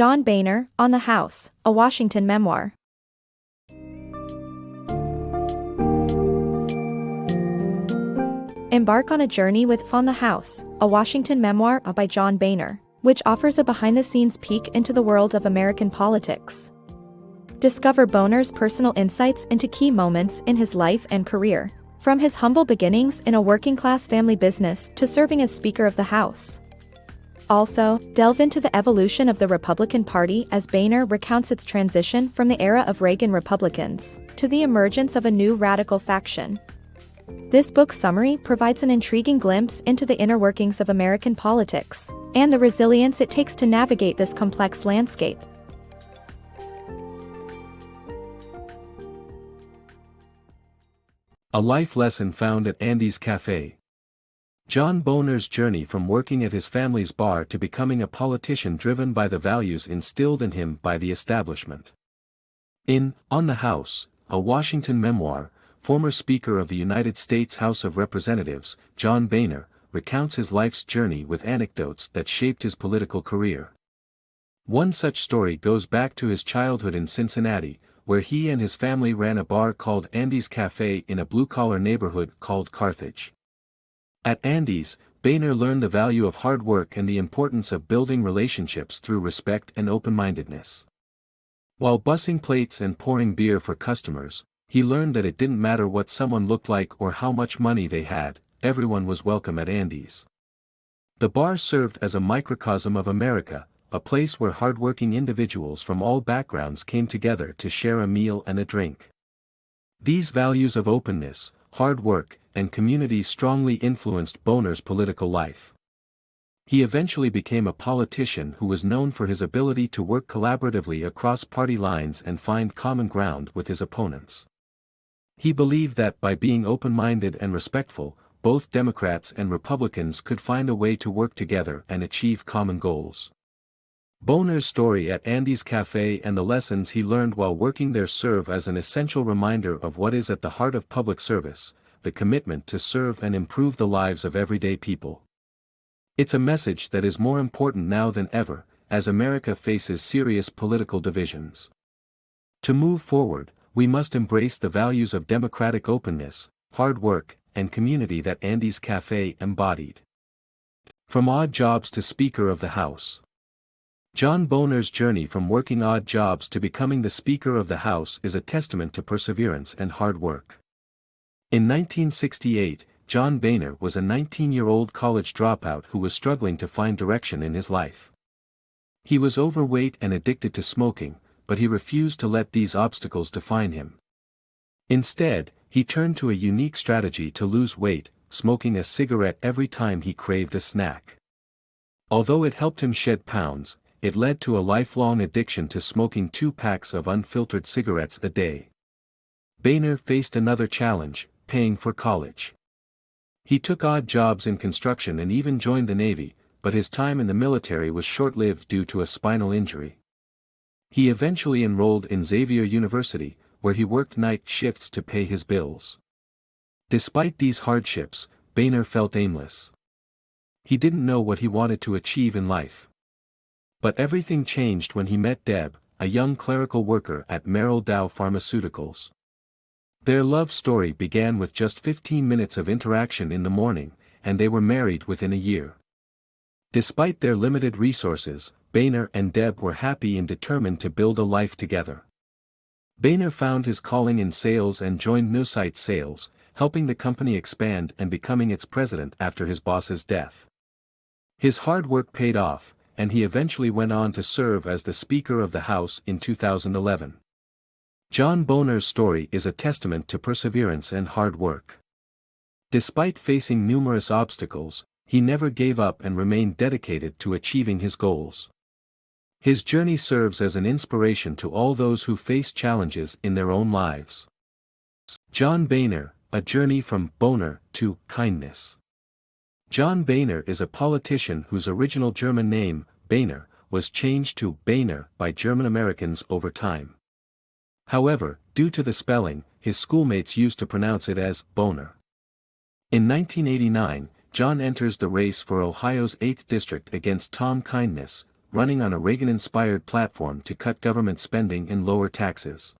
John Boehner, On the House, a Washington Memoir. Embark on a journey with On the House, a Washington Memoir by John Boehner, which offers a behind-the-scenes peek into the world of American politics. Discover Boehner's personal insights into key moments in his life and career, from his humble beginnings in a working-class family business to serving as Speaker of the House. Also, delve into the evolution of the Republican Party as Boehner recounts its transition from the era of Reagan Republicans to the emergence of a new radical faction. This book summary provides an intriguing glimpse into the inner workings of American politics and the resilience it takes to navigate this complex landscape. A life lesson found at Andy's Café. John Boehner's journey from working at his family's bar to becoming a politician driven by the values instilled in him by the establishment. In On the House, a Washington Memoir, former Speaker of the United States House of Representatives, John Boehner, recounts his life's journey with anecdotes that shaped his political career. One such story goes back to his childhood in Cincinnati, where he and his family ran a bar called Andy's Café in a blue-collar neighborhood called Carthage. At Andy's, Boehner learned the value of hard work and the importance of building relationships through respect and open-mindedness. While bussing plates and pouring beer for customers, he learned that it didn't matter what someone looked like or how much money they had, everyone was welcome at Andy's. The bar served as a microcosm of America, a place where hardworking individuals from all backgrounds came together to share a meal and a drink. These values of openness, hard work, and community strongly influenced Boehner's political life. He eventually became a politician who was known for his ability to work collaboratively across party lines and find common ground with his opponents. He believed that by being open-minded and respectful, both Democrats and Republicans could find a way to work together and achieve common goals. Boehner's story at Andy's Café and the lessons he learned while working there serve as an essential reminder of what is at the heart of public service, the commitment to serve and improve the lives of everyday people. It's a message that is more important now than ever, as America faces serious political divisions. To move forward, we must embrace the values of democratic openness, hard work, and community that Andy's Café embodied. From odd jobs to Speaker of the House. John Boehner's journey from working odd jobs to becoming the Speaker of the House is a testament to perseverance and hard work. In 1968, John Boehner was a 19-year-old college dropout who was struggling to find direction in his life. He was overweight and addicted to smoking, but he refused to let these obstacles define him. Instead, he turned to a unique strategy to lose weight, smoking a cigarette every time he craved a snack. Although it helped him shed pounds, it led to a lifelong addiction to smoking 2 packs of unfiltered cigarettes a day. Boehner faced another challenge, paying for college. He took odd jobs in construction and even joined the Navy, but his time in the military was short-lived due to a spinal injury. He eventually enrolled in Xavier University, where he worked night shifts to pay his bills. Despite these hardships, Boehner felt aimless. He didn't know what he wanted to achieve in life. But everything changed when he met Deb, a young clerical worker at Merrill Dow Pharmaceuticals. Their love story began with just 15 minutes of interaction in the morning, and they were married within a year. Despite their limited resources, Boehner and Deb were happy and determined to build a life together. Boehner found his calling in sales and joined No-Site Sales, helping the company expand and becoming its president after his boss's death. His hard work paid off, and he eventually went on to serve as the Speaker of the House in 2011. John Boehner's story is a testament to perseverance and hard work. Despite facing numerous obstacles, he never gave up and remained dedicated to achieving his goals. His journey serves as an inspiration to all those who face challenges in their own lives. John Boehner, a journey from Boehner to kindness. John Boehner is a politician whose original German name, Boehner, was changed to Boehner by German Americans over time. However, due to the spelling, his schoolmates used to pronounce it as Boehner. In 1989, John enters the race for Ohio's 8th district against Tom Kindness, running on a Reagan-inspired platform to cut government spending and lower taxes.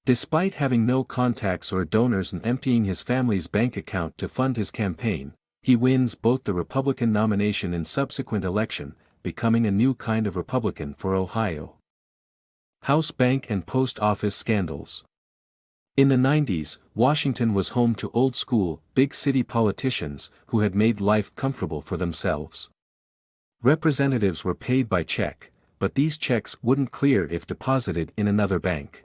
Despite having no contacts or donors and emptying his family's bank account to fund his campaign, he wins both the Republican nomination and subsequent election, becoming a new kind of Republican for Ohio. House bank and post office scandals. In the 90s, Washington was home to old-school, big-city politicians who had made life comfortable for themselves. Representatives were paid by check, but these checks wouldn't clear if deposited in another bank.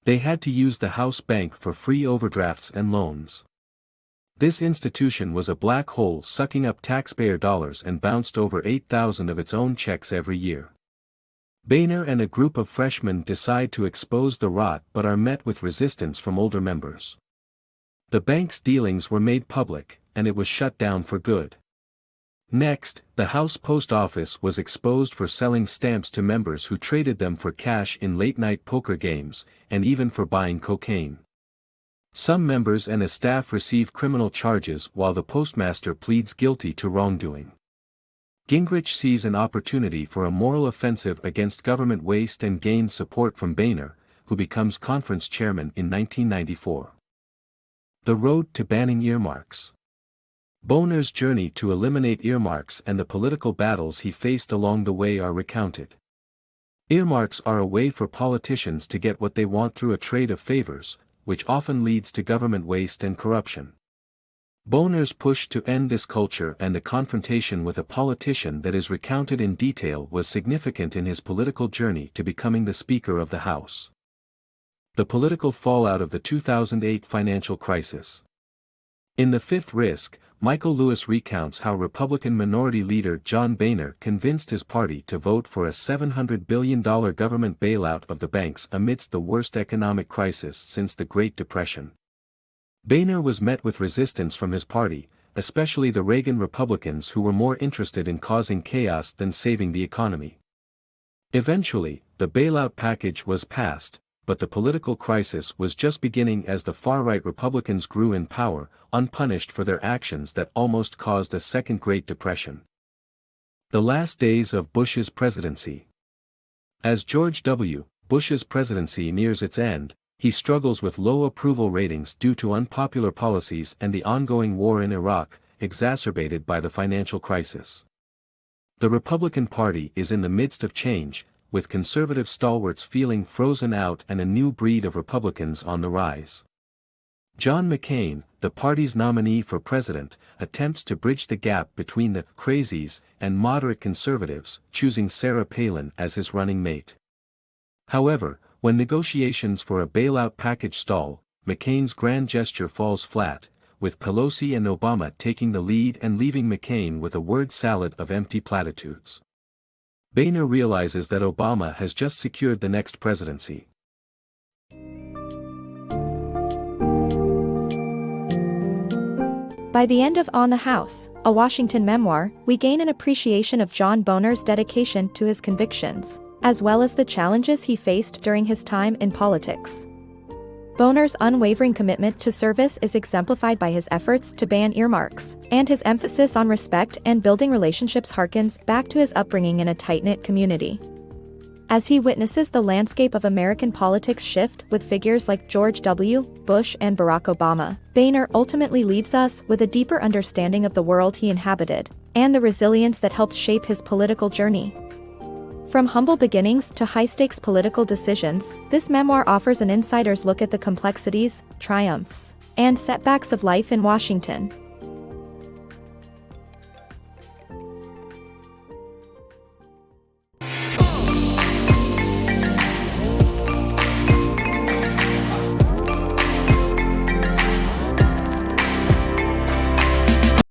They had to use the House bank for free overdrafts and loans. This institution was a black hole sucking up taxpayer dollars and bounced over 8,000 of its own checks every year. Boehner and a group of freshmen decide to expose the rot but are met with resistance from older members. The bank's dealings were made public, and it was shut down for good. Next, the House Post Office was exposed for selling stamps to members who traded them for cash in late-night poker games, and even for buying cocaine. Some members and a staff receive criminal charges while the postmaster pleads guilty to wrongdoing. Gingrich sees an opportunity for a moral offensive against government waste and gains support from Boehner, who becomes conference chairman in 1994. The road to banning earmarks. Boehner's journey to eliminate earmarks and the political battles he faced along the way are recounted. Earmarks are a way for politicians to get what they want through a trade of favors, which often leads to government waste and corruption. Boehner's push to end this culture and the confrontation with a politician that is recounted in detail was significant in his political journey to becoming the Speaker of the House. The political fallout of the 2008 financial crisis. In The Fifth Risk, Michael Lewis recounts how Republican Minority Leader John Boehner convinced his party to vote for a $700 billion government bailout of the banks amidst the worst economic crisis since the Great Depression. Boehner was met with resistance from his party, especially the Reagan Republicans who were more interested in causing chaos than saving the economy. Eventually, the bailout package was passed, but the political crisis was just beginning as the far-right Republicans grew in power, unpunished for their actions that almost caused a second Great Depression. The last days of Bush's presidency. As George W. Bush's presidency nears its end, he struggles with low approval ratings due to unpopular policies and the ongoing war in Iraq, exacerbated by the financial crisis. The Republican Party is in the midst of change, with conservative stalwarts feeling frozen out and a new breed of Republicans on the rise. John McCain, the party's nominee for president, attempts to bridge the gap between the crazies and moderate conservatives, choosing Sarah Palin as his running mate. However, when negotiations for a bailout package stall, McCain's grand gesture falls flat, with Pelosi and Obama taking the lead and leaving McCain with a word salad of empty platitudes. Boehner realizes that Obama has just secured the next presidency. By the end of On the House, a Washington memoir, we gain an appreciation of John Boehner's dedication to his convictions, as well as the challenges he faced during his time in politics. Boehner's unwavering commitment to service is exemplified by his efforts to ban earmarks, and his emphasis on respect and building relationships harkens back to his upbringing in a tight-knit community. As he witnesses the landscape of American politics shift with figures like George W. Bush and Barack Obama, Boehner ultimately leaves us with a deeper understanding of the world he inhabited, and the resilience that helped shape his political journey. From humble beginnings to high-stakes political decisions, this memoir offers an insider's look at the complexities, triumphs, and setbacks of life in Washington.